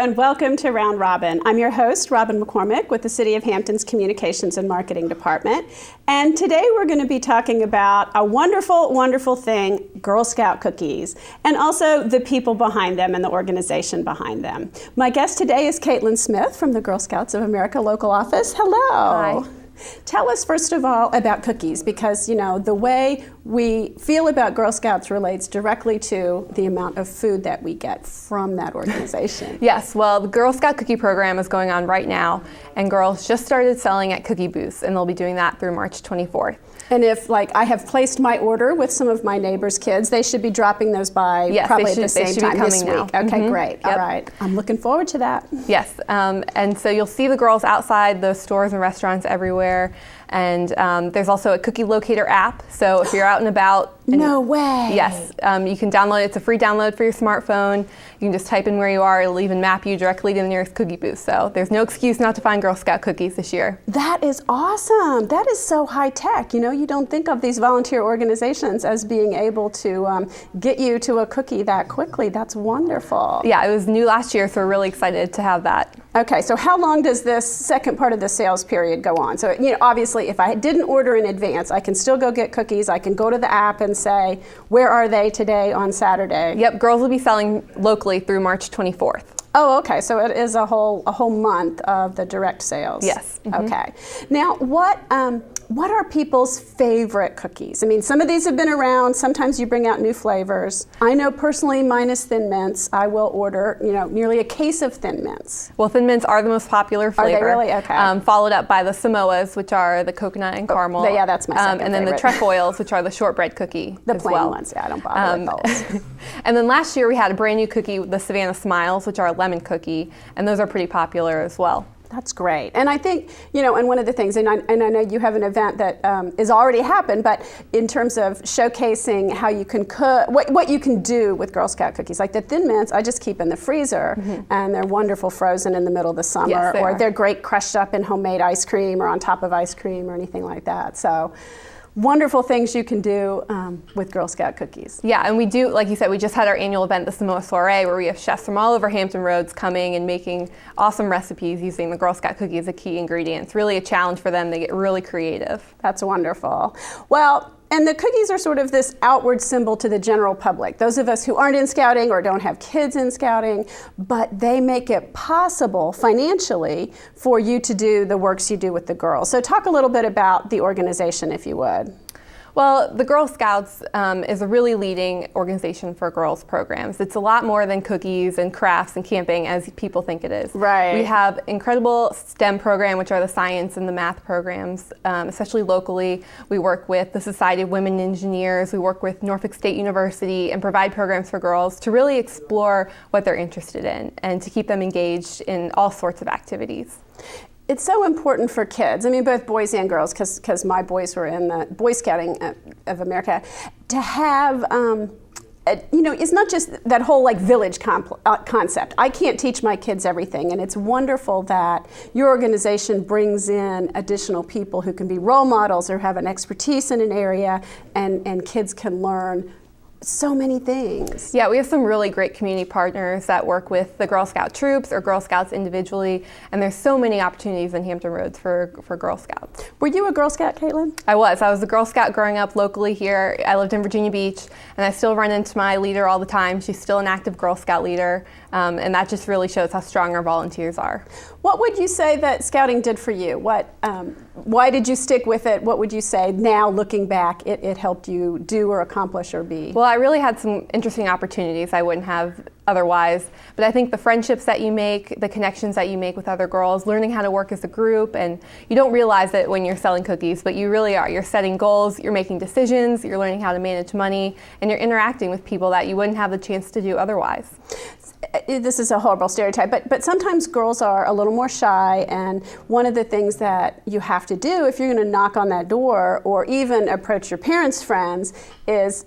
and welcome to Round Robin. I'm your host, Robin McCormick, with the City of Hampton's Communications and Marketing Department. And today we're going to be talking about a wonderful, wonderful thing, Girl Scout cookies, and also the people behind them and the organization behind them. My guest today is Kaitlyn Smith from the Girl Scouts of America local office. Hello. Hi. Tell us, first of all, about cookies, because, you know, the way we feel about Girl Scouts relates directly to the amount of food that we get from that organization. Yes, well, the Girl Scout cookie program is going on right now, and girls just started selling at cookie booths, and they'll be doing that through March 24th. And if, like, I have placed my order with some of my neighbors' kids, they should be dropping those by probably at the same time this week. Okay, great. Yep. All right. I'm looking forward to that. Yes, and so you'll see the girls outside the stores and restaurants everywhere. And there's also a cookie locator app. So if you're out and about. No way. Yes, you can download it. It's a free download for your smartphone. You can just type in where you are. It'll even map you directly to the nearest cookie booth. So there's no excuse not to find Girl Scout cookies this year. That is awesome. That is so high tech. You know, you don't think of these volunteer organizations as being able to get you to a cookie that quickly. That's wonderful. Yeah, it was new last year, so we're really excited to have that. Okay, so how long does this second part of the sales period go on? So, you know, obviously, if I didn't order in advance, I can still go get cookies. I can go to the app and say, where are they today on Saturday? Yep, girls will be selling locally through March 24th. Oh, okay. So it is a whole month of the direct sales. Yes. Mm-hmm. Okay. Now, what are people's favorite cookies? I mean, some of these have been around. Sometimes you bring out new flavors. I know personally, mine is Thin Mints. I will order, you know, nearly a case of Thin Mints. Well, Thin Mints are the most popular flavor. Are they really? Okay. Followed up by the Samoas, which are the coconut and caramel. Yeah, that's my second And then favorite. the trefoils, which are the shortbread cookie. The as plain well. ones. Yeah, I don't bother with those. And then last year we had a brand new cookie, the Savannah Smiles, which are a lemon cookie, and those are pretty popular as well. That's great. And I think, you know, and one of the things, and I know you have an event that is already happened, but in terms of showcasing how you can cook, what you can do with Girl Scout cookies, like the Thin Mints, I just keep in the freezer, and they're wonderful frozen in the middle of the summer, yes, or they're great crushed up in homemade ice cream or on top of ice cream or anything like that. So wonderful things you can do with Girl Scout cookies. Yeah, and we do, like you said, we just had our annual event, the Samoa Soiree, where we have chefs from all over Hampton Roads coming and making awesome recipes using the Girl Scout cookie as a key ingredient. It's really a challenge for them. They get really creative. That's wonderful. Well, and the cookies are sort of this outward symbol to the general public, those of us who aren't in scouting or don't have kids in scouting, but they make it possible financially for you to do the works you do with the girls. So talk a little bit about the organization, if you would. Well, the Girl Scouts is a really leading organization for girls programs. It's a lot more than cookies and crafts and camping as people think it is. Right. We have incredible STEM program, which are the science and the math programs, especially locally. We work with the Society of Women Engineers. We work with Norfolk State University and provide programs for girls to really explore what they're interested in and to keep them engaged in all sorts of activities. It's so important for kids, I mean, both boys and girls, because my boys were in the Boy Scouting of America, to have, you know, it's not just that whole like village concept. I can't teach my kids everything, and it's wonderful that your organization brings in additional people who can be role models or have an expertise in an area, and kids can learn so many things. Yeah, we have some really great community partners that work with the Girl Scout troops or Girl Scouts individually, and there's so many opportunities in Hampton Roads for Girl Scouts. Were you a Girl Scout, Kaitlyn? I was a Girl Scout growing up locally here. I lived in Virginia Beach, and I still run into my leader all the time. She's still an active Girl Scout leader, and that just really shows how strong our volunteers are. What would you say that Scouting did for you? Why did you stick with it? What would you say now, looking back, it helped you do or accomplish or be? Well, I really had some interesting opportunities I wouldn't have otherwise, but I think the friendships that you make, the connections that you make with other girls, learning how to work as a group, and you don't realize it when you're selling cookies, but you really are. You're setting goals, you're making decisions, you're learning how to manage money, and you're interacting with people that you wouldn't have the chance to do otherwise. This is a horrible stereotype, but sometimes girls are a little more shy, and one of the things that you have to do if you're going to knock on that door or even approach your parents' friends is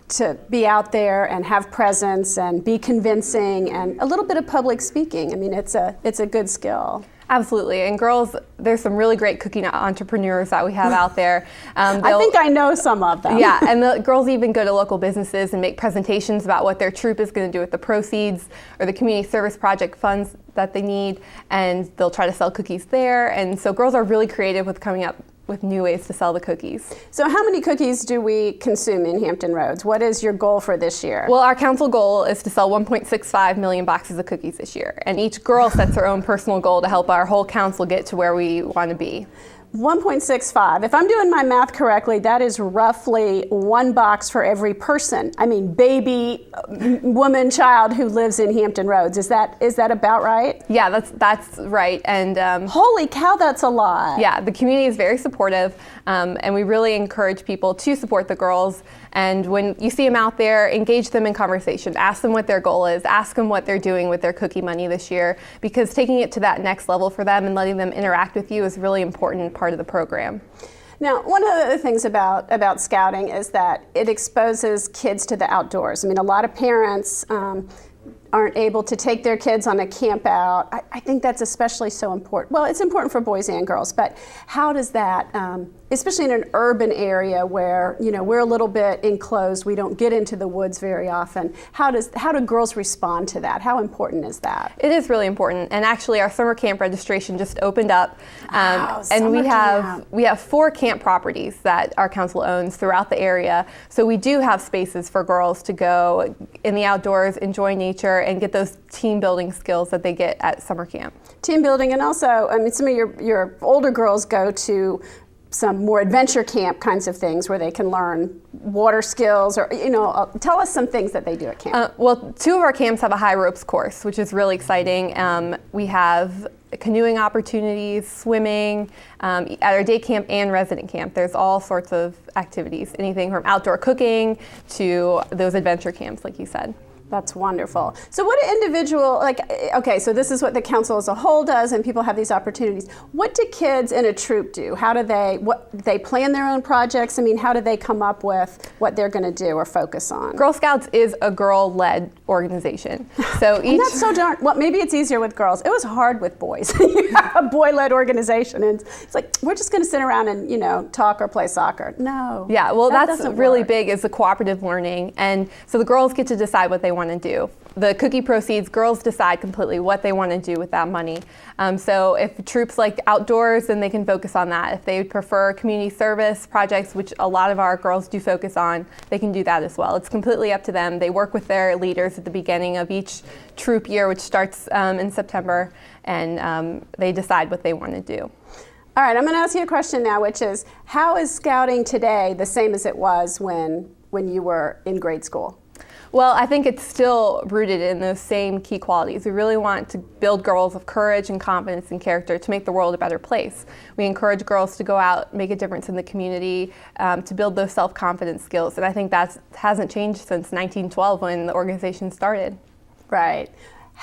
to be out there and have presence and be convincing and a little bit of public speaking. I mean, it's a good skill. Absolutely, and girls, there's some really great cooking entrepreneurs that we have out there. I think I know some of them. Yeah, and the girls even go to local businesses and make presentations about what their troop is going to do with the proceeds or the community service project funds that they need, and they'll try to sell cookies there. And so girls are really creative with coming up with new ways to sell the cookies. So how many cookies do we consume in Hampton Roads? What is your goal for this year? Well, our council goal is to sell 1.65 million boxes of cookies this year. And each girl sets her own personal goal to help our whole council get to where we want to be. 1.65. If I'm doing my math correctly, that is roughly one box for every person. I mean, baby, woman, child who lives in Hampton Roads. Is that about right? Yeah, that's right. And holy cow, that's a lot. Yeah, the community is very supportive, and we really encourage people to support the girls. And when you see them out there, engage them in conversation. Ask them what their goal is. Ask them what they're doing with their cookie money this year, because taking it to that next level for them and letting them interact with you is a really important part of the program. Now, one of the things about scouting is that it exposes kids to the outdoors. I mean, a lot of parents aren't able to take their kids on a camp out. I think that's especially so important. Well, it's important for boys and girls, but how does that, especially in an urban area where, you know, we're a little bit enclosed, we don't get into the woods very often, how do girls respond to that? How important is that? It is really important, and actually our summer camp registration just opened up, and we have 4 camp properties that our council owns throughout the area, so we do have spaces for girls to go in the outdoors, enjoy nature, and get those team building skills that they get at summer camp. Team building, and also, I mean, some of your older girls go to some more adventure camp kinds of things where they can learn water skills, or, you know, tell us some things that they do at camp. Well, 2 of our camps have a high ropes course, which is really exciting. We have canoeing opportunities, swimming, at our day camp and resident camp. There's all sorts of activities, anything from outdoor cooking to those adventure camps, like you said. That's wonderful. So what do individual, like, okay, so this is what the council as a whole does, and people have these opportunities. What do kids in a troop do? How do they plan their own projects? I mean, how do they come up with what they're going to do or focus on? Girl Scouts is a girl-led organization. So and that's so darn, well, maybe it's easier with girls. It was hard with boys. You have a boy-led organization, and it's like, we're just going to sit around and, you know, talk or play soccer. No. Yeah, well, that's really big, is the cooperative learning. And so the girls get to decide what they want to do. The cookie proceeds, girls decide completely what they want to do with that money. So if troops like outdoors, then they can focus on that. If they prefer community service projects, which a lot of our girls do focus on, they can do that as well. It's completely up to them. They work with their leaders at the beginning of each troop year, which starts in September, and they decide what they want to do. All right, I'm going to ask you a question now, which is, how is scouting today the same as it was when you were in grade school? Well, I think it's still rooted in those same key qualities. We really want to build girls of courage and confidence and character to make the world a better place. We encourage girls to go out, make a difference in the community, to build those self-confidence skills. And I think that hasn't changed since 1912 when the organization started. Right.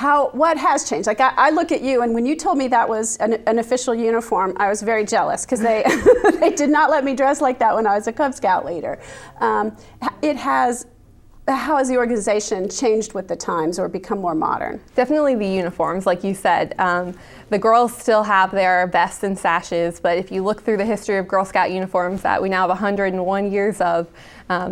What has changed? Like, I look at you, and when you told me that was an official uniform, I was very jealous, because they did not let me dress like that when I was a Cub Scout leader. How has the organization changed with the times or become more modern? Definitely the uniforms, like you said. The girls still have their vests and sashes, but if you look through the history of Girl Scout uniforms that we now have 101 years of,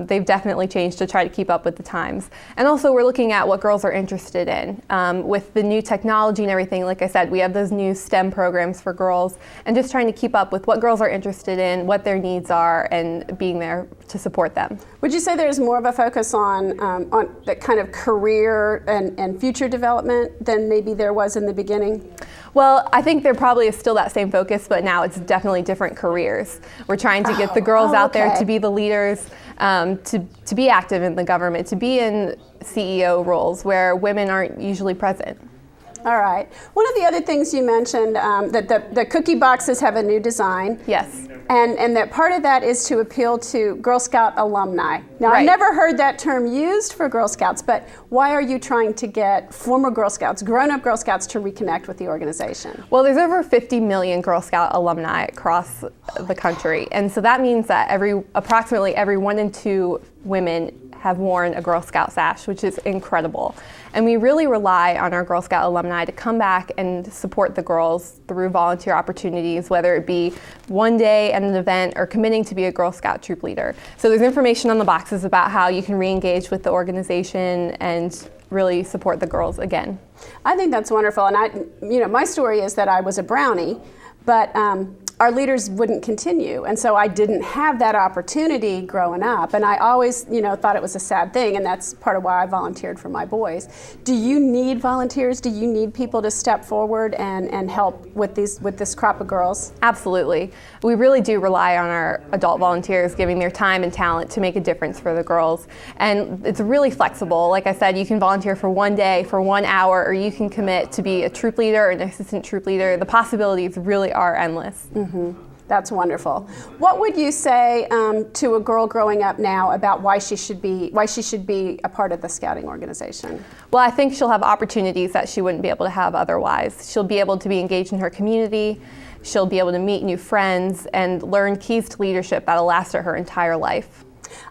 they've definitely changed to try to keep up with the times. And also we're looking at what girls are interested in. With the new technology and everything, like I said, we have those new STEM programs for girls, and just trying to keep up with what girls are interested in, what their needs are, and being there to support them. Would you say there's more of a focus on the kind of career and future development than maybe there was in the beginning? Well, I think there probably is still that same focus, but now it's definitely different careers. We're trying to get the girls out there to be the leaders, to be active in the government, to be in CEO roles where women aren't usually present. All right. One of the other things you mentioned, that the cookie boxes have a new design. Yes. And that part of that is to appeal to Girl Scout alumni. Now, Right. I've never heard that term used for Girl Scouts, but why are you trying to get former Girl Scouts, grown-up Girl Scouts, to reconnect with the organization? Well, there's over 50 million Girl Scout alumni across the country, and so that means that approximately every 1 in 2 women have worn a Girl Scout sash, which is incredible. And we really rely on our Girl Scout alumni to come back and support the girls through volunteer opportunities, whether it be one day at an event or committing to be a Girl Scout troop leader. So there's information on the boxes about how you can re-engage with the organization and really support the girls again. I think that's wonderful. And my story is that I was a Brownie, but our leaders wouldn't continue. And so I didn't have that opportunity growing up. And I always, thought it was a sad thing. And that's part of why I volunteered for my boys. Do you need volunteers? Do you need people to step forward and help with this crop of girls? Absolutely. We really do rely on our adult volunteers giving their time and talent to make a difference for the girls. And it's really flexible. Like I said, you can volunteer for one day, for 1 hour, or you can commit to be a troop leader or an assistant troop leader. The possibilities really are endless. Mm-hmm. That's wonderful. What would you say to a girl growing up now about why she should be a part of the Scouting organization? Well, I think she'll have opportunities that she wouldn't be able to have otherwise. She'll be able to be engaged in her community. She'll be able to meet new friends and learn keys to leadership that'll last her entire life.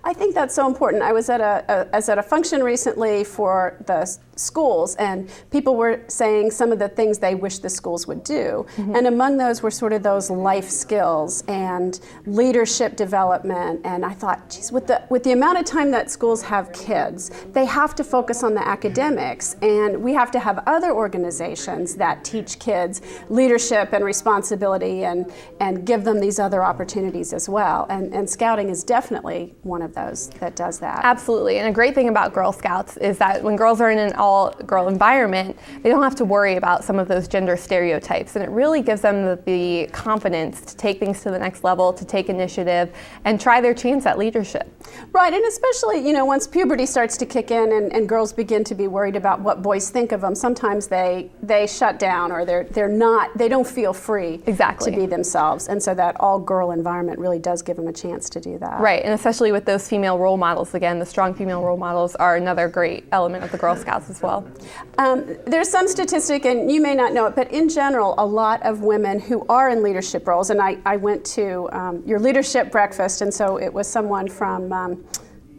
I think that's so important. I was at a function recently for the schools, and people were saying some of the things they wish the schools would do. Mm-hmm. And among those were sort of those life skills and leadership development. And I thought, geez, with the amount of time that schools have kids, they have to focus on the academics, and we have to have other organizations that teach kids leadership and responsibility and give them these other opportunities as well. And Scouting is definitely one of those that does that. Absolutely. And a great thing about Girl Scouts is that when girls are in an all-girl environment, they don't have to worry about some of those gender stereotypes. And it really gives them the confidence to take things to the next level, to take initiative, and try their chance at leadership. Right. And especially, once puberty starts to kick in and girls begin to be worried about what boys think of them, sometimes they shut down, or they don't feel free exactly to be themselves. And so that all-girl environment really does give them a chance to do that. Right. And especially with those female role models, again, the strong female role models are another great element of the Girl Scouts as well. There's some statistic, and you may not know it, but in general, a lot of women who are in leadership roles, and I went to your leadership breakfast, and so it was someone from,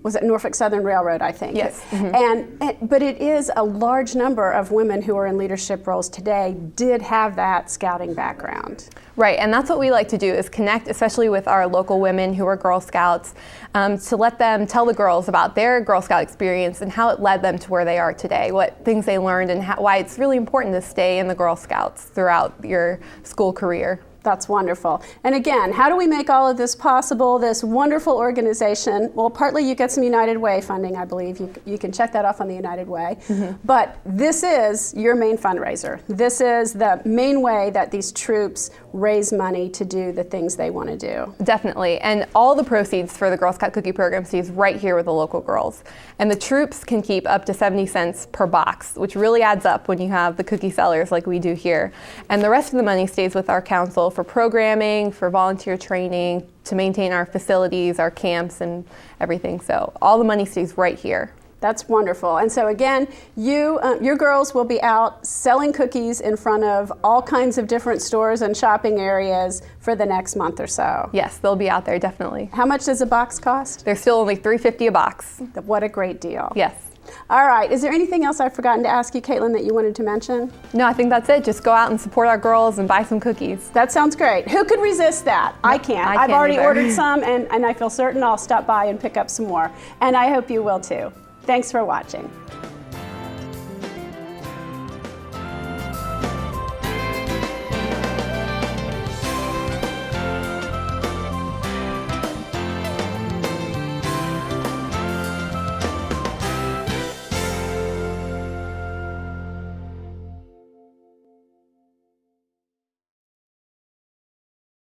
was it Norfolk Southern Railroad, I think? Yes. Mm-hmm. But it is a large number of women who are in leadership roles today did have that Scouting background. Right, and that's what we like to do, is connect, especially with our local women who are Girl Scouts, to let them tell the girls about their Girl Scout experience and how it led them to where they are today, what things they learned, and why it's really important to stay in the Girl Scouts throughout your school career. That's wonderful. And again, how do we make all of this possible, this wonderful organization? Well, partly you get some United Way funding, I believe. You can check that off on the United Way. Mm-hmm. But this is your main fundraiser. This is the main way that these troops raise money to do the things they want to do. Definitely. And all the proceeds for the Girl Scout cookie program stays right here with the local girls. And the troops can keep up to 70 cents per box, which really adds up when you have the cookie sellers like we do here. And the rest of the money stays with our council for programming, for volunteer training, to maintain our facilities, our camps, and everything. So all the money stays right here. That's wonderful. And so again, your girls will be out selling cookies in front of all kinds of different stores and shopping areas for the next month or so. Yes, they'll be out there, definitely. How much does a box cost? They're still only $3.50 a box. What a great deal. Yes. All right. Is there anything else I've forgotten to ask you, Kaitlyn, that you wanted to mention? No, I think that's it. Just go out and support our girls and buy some cookies. That sounds great. Who could resist that? I can't. I've already either. Ordered some, and I feel certain I'll stop by and pick up some more. And I hope you will too. Thanks for watching.